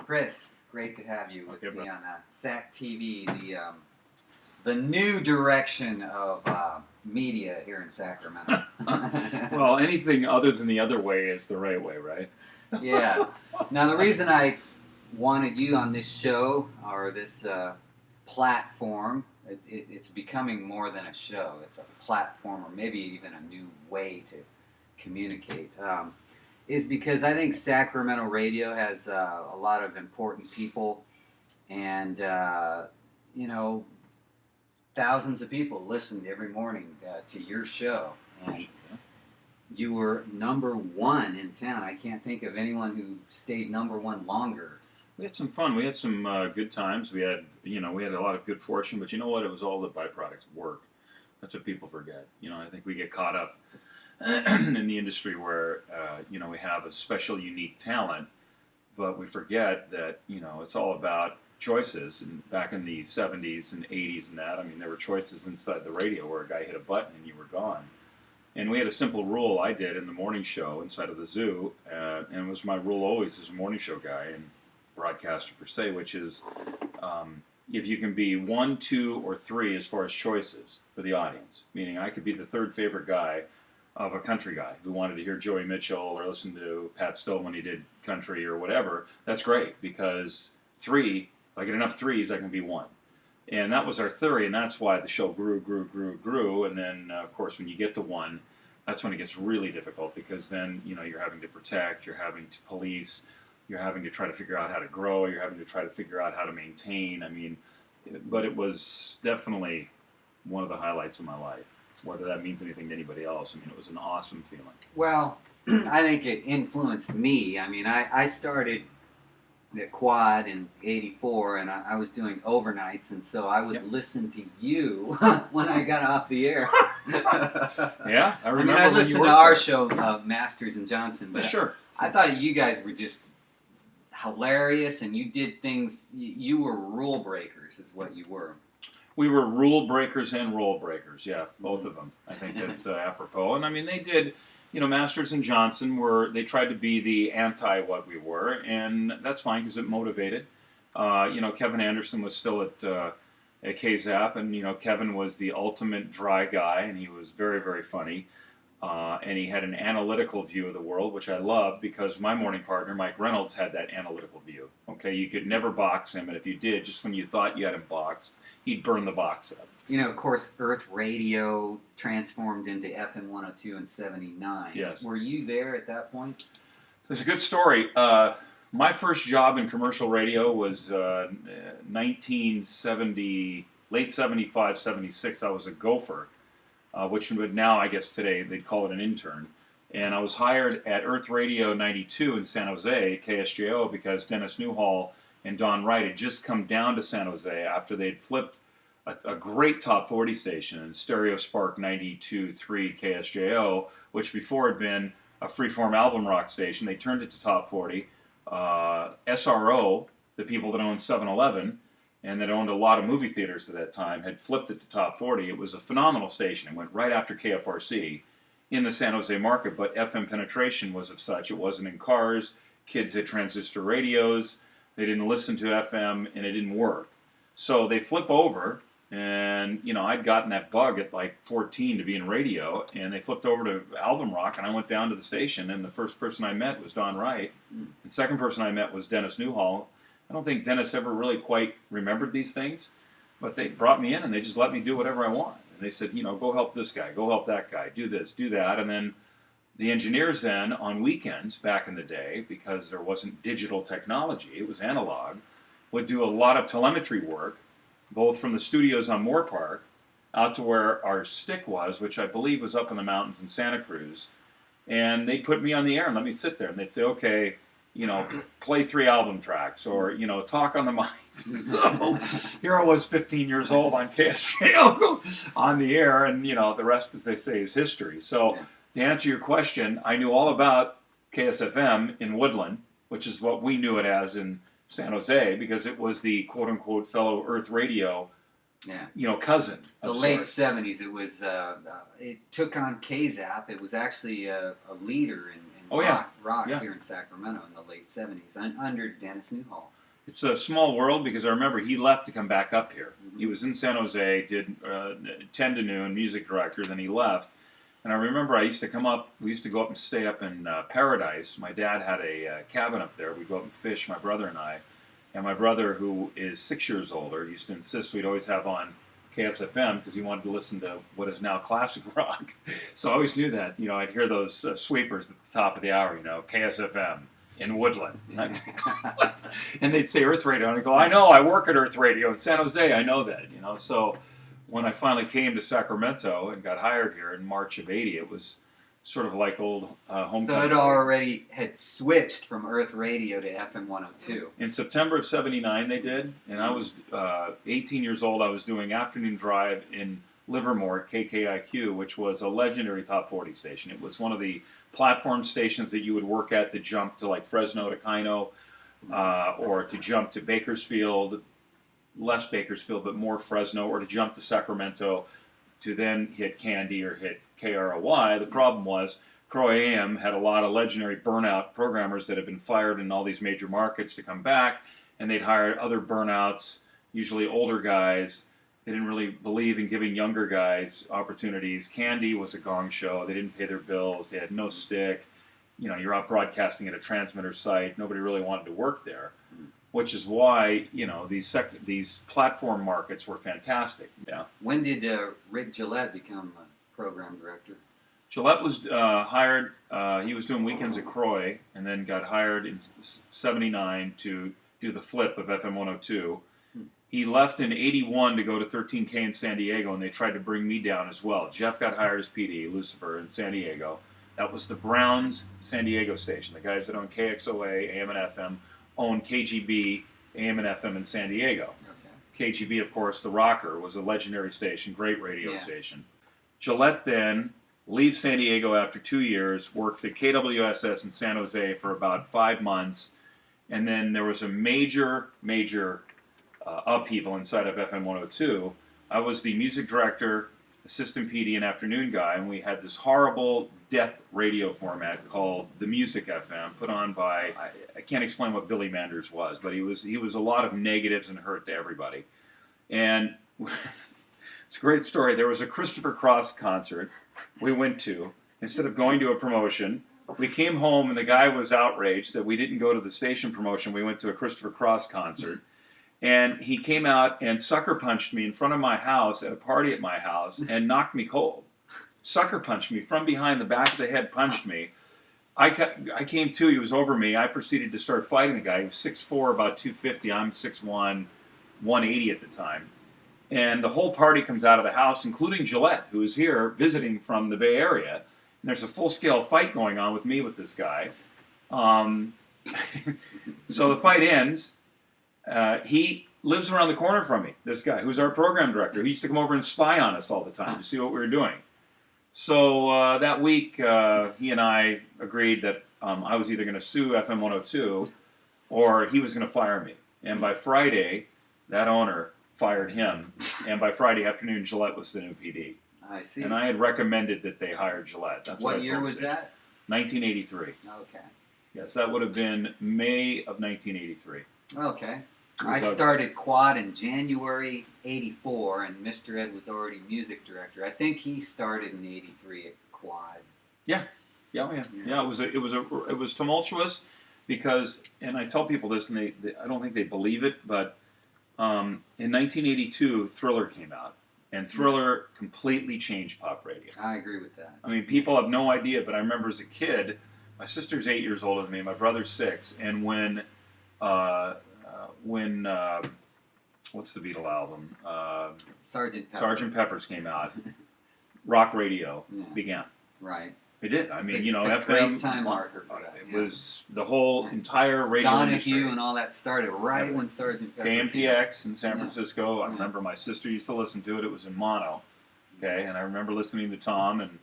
Chris, great to have you with Okay, me on SAC TV, the new direction of media here in Sacramento. Well, anything other than the other way is the right way, right? Yeah. Now, the reason I wanted you on this show or this platform, it's becoming more than a show. It's a platform, or maybe even a new way to communicate. Is because I think Sacramento radio has a lot of important people, and thousands of people listened every morning to your show, and you were number one in town. I can't think of anyone who stayed number one longer. We had some fun. We had some good times. We had a lot of good fortune, but you know what? It was all the byproducts of work. That's what people forget. I think we get caught up in the industry where we have a special, unique talent, but we forget that it's all about choices. And back in the 70s and 80s and that, there were choices inside the radio where a guy hit a button and you were gone. And we had a simple rule I did in the morning show inside of the zoo, and it was my rule always as a morning show guy and broadcaster per se, which is if you can be 1, 2, or 3 as far as choices for the audience, meaning I could be the third favorite guy of a country guy who wanted to hear Joey Mitchell or listen to Pat Stowe when he did country or whatever, that's great, because 3, if I get enough 3s, I can be 1. And that was our theory, and that's why the show grew, and then, of course, when you get to 1, that's when it gets really difficult, because then, you're having to protect, you're having to police, you're having to try to figure out how to grow, you're having to try to figure out how to maintain. But it was definitely one of the highlights of my life. Whether that means anything to anybody else, it was an awesome feeling. Well, I think it influenced me. I started at Quad in '84, and I was doing overnights, and so I would listen to you when I got off the air. Yeah, I remember. I listened to our show, Masters and Johnson, but sure. I thought you guys were just hilarious, and you did things. You were rule breakers, is what you were. We were rule breakers and roll breakers, yeah, both of them. I think that's apropos. And they did, Masters and Johnson they tried to be the anti what we were, and that's fine because it motivated. Kevin Anderson was still at KZAP, and Kevin was the ultimate dry guy, and he was very, very funny. And he had an analytical view of the world, which I loved, because my morning partner, Mike Reynolds, had that analytical view. Okay, you could never box him, and if you did, just when you thought you had him boxed, he'd burn the box up. Of course, Earth Radio transformed into FM 102 in '79. Yes. Were you there at that point? There's a good story. My first job in commercial radio was 1970, late 75, 76. I was a gopher. Which would now, I guess today, they'd call it an intern. And I was hired at Earth Radio 92 in San Jose, KSJO, because Dennis Newhall and Don Wright had just come down to San Jose after they'd flipped a great top 40 station in Stereo Spark 92.3 KSJO, which before had been a freeform album rock station. They turned it to top 40. SRO, the people that owned 7-Eleven, and that owned a lot of movie theaters at that time, had flipped it to top 40. It was a phenomenal station. It went right after KFRC in the San Jose market, but FM penetration was of such. It wasn't in cars. Kids had transistor radios. They didn't listen to FM, and it didn't work. So they flip over, and, I'd gotten that bug at like 14 to be in radio, and they flipped over to album rock, and I went down to the station, and the first person I met was Don Wright. The second person I met was Dennis Newhall. I don't think Dennis ever really quite remembered these things, but they brought me in and they just let me do whatever I want. And they said, go help this guy, go help that guy, do this, do that. And then the engineers then, on weekends back in the day, because there wasn't digital technology, it was analog, would do a lot of telemetry work, both from the studios on Moore Park out to where our stick was, which I believe was up in the mountains in Santa Cruz. And they'd put me on the air and let me sit there. And they'd say, okay, play 3 album tracks, or, talk on the mic. So here I was, 15 years old on KSJO on the air, and, the rest, as they say, is history. So to answer your question, I knew all about KSFM in Woodland, which is what we knew it as in San Jose, because it was the quote-unquote fellow Earth Radio cousin. The late 70s, it was, it took on KZAP. It was actually a leader in Oh, yeah. rock Yeah. here in Sacramento in the late 70s under Dennis Newhall. It's a small world because I remember he left to come back up here. Mm-hmm. He was in San Jose, did 10 to noon, music director, then he left. And I remember I used to come up, we used to go up and stay up in Paradise. My dad had a cabin up there. We'd go up and fish, my brother and I. And my brother, who is 6 years older, used to insist we'd always have on KSFM because he wanted to listen to what is now classic rock. So I always knew that. You know, I'd hear those sweepers at the top of the hour, you know, KSFM in Woodland. And I'd think, what? And they'd say Earth Radio. And I'd go, I know, I work at Earth Radio in San Jose. I know that, you know. So when I finally came to Sacramento and got hired here in March of 80, it was sort of like old homecoming. So it already had switched from Earth Radio to FM 102. In September of 79 they did, and I was 18 years old. I was doing afternoon drive in Livermore, KKIQ, which was a legendary top 40 station. It was one of the platform stations that you would work at to jump to like Fresno to Kino, or to jump to Bakersfield, less Bakersfield, but more Fresno, or to jump to Sacramento to then hit Candy or hit KROY. The problem was Croy AM had a lot of legendary burnout programmers that had been fired in all these major markets to come back, and they'd hired other burnouts, usually older guys. They didn't really believe in giving younger guys opportunities. Candy was a gong show. They didn't pay their bills. They had no stick. You know, you're out broadcasting at a transmitter site. Nobody really wanted to work there, which is why, you know, these platform markets were fantastic. Yeah. When did Rick Gillette become a program director? Gillette was hired. He was doing weekends at Croy, and then got hired in '79 to do the flip of FM 102. He left in '81 to go to 13K in San Diego, and they tried to bring me down as well. Jeff got hired as PD, Lucifer, in San Diego. That was the Browns San Diego station. The guys that own KXOA, AM and FM, own KGB, AM and FM in San Diego. Okay. KGB, of course, the Rocker, was a legendary station, great radio station. Gillette then leaves San Diego after 2 years, works at KWSS in San Jose for about 5 months, and then there was a major upheaval inside of FM 102. I was the music director, assistant PD, and afternoon guy, and we had this horrible death radio format called the Music FM, put on by, I can't explain what Billy Manders was, but he was a lot of negatives and hurt to everybody. And it's a great story. There was a Christopher Cross concert we went to. Instead of going to a promotion, we came home and the guy was outraged that we didn't go to the station promotion. We went to a Christopher Cross concert. And he came out and sucker punched me in front of my house at a party at my house and knocked me cold. Sucker punched me from behind the back of the head, punched me. I came to, he was over me. I proceeded to start fighting the guy. He was 6'4", about 250. I'm 6'1", 180 at the time. And the whole party comes out of the house, including Gillette, who is here visiting from the Bay Area. And there's a full-scale fight going on with me with this guy. So the fight ends. He lives around the corner from me, this guy, who's our program director. He used to come over and spy on us all the time to see what we were doing. So that week, he and I agreed that I was either going to sue FM 102 or he was going to fire me. And by Friday, that owner fired him. And by Friday afternoon, Gillette was the new PD. I see. And I had recommended that they hire Gillette. That's what year was that? 1983. Okay. Yes, that would have been May of 1983. Okay. I started Quad in January '84, and Mr. Ed was already music director. I think he started in '83 at Quad. Yeah. It was tumultuous because, and I tell people this, and they I don't think they believe it, but in 1982, Thriller came out, and Thriller completely changed pop radio. I agree with that. I mean, people have no idea, but I remember as a kid, my sister's 8 years older than me, my brother's 6, and when what's the Beatle album? Sgt. Pepper's came out. Rock radio began. Right. It did. I mean, it's a FM. Great time marker for that. It was the whole entire radio industry. Donahue and all that started right when Sgt. Pepper KMPX in San Francisco. I remember my sister used to listen to it. It was in mono. Okay, and I remember listening to Tom and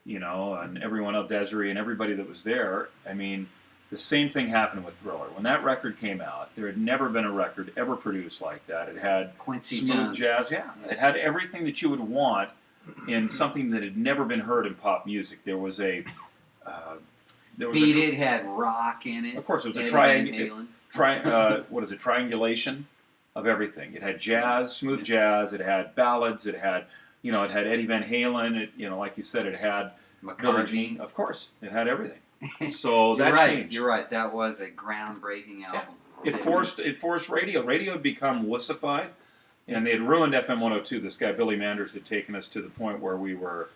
and everyone else, Desiree, and everybody that was there. I mean, the same thing happened with Thriller. When that record came out, there had never been a record ever produced like that. It had Quincy smooth Jones. Jazz. Yeah, it had everything that you would want in something that had never been heard in pop music. There was a there was Beat It had rock in it. Of course, it was a Eddie Van Halen. what is it? Triangulation of everything. It had jazz, smooth jazz. It had ballads. It had, it had Eddie Van Halen. It, like you said, it had Billie McCartney. Jean. Of course, it had everything. So that changed. You're right. That was a groundbreaking album. It forced radio. Radio had become wussified, and they had ruined FM 102. This guy Billy Manders had taken us to the point where we were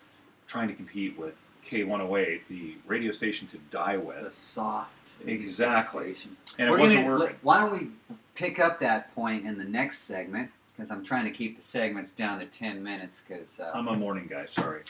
trying to compete with K108, the radio station to die with. The soft Exactly. station. And it wasn't working. Why don't we pick up that point in the next segment? Because I'm trying to keep the segments down to 10 minutes. Because I'm a morning guy. Sorry.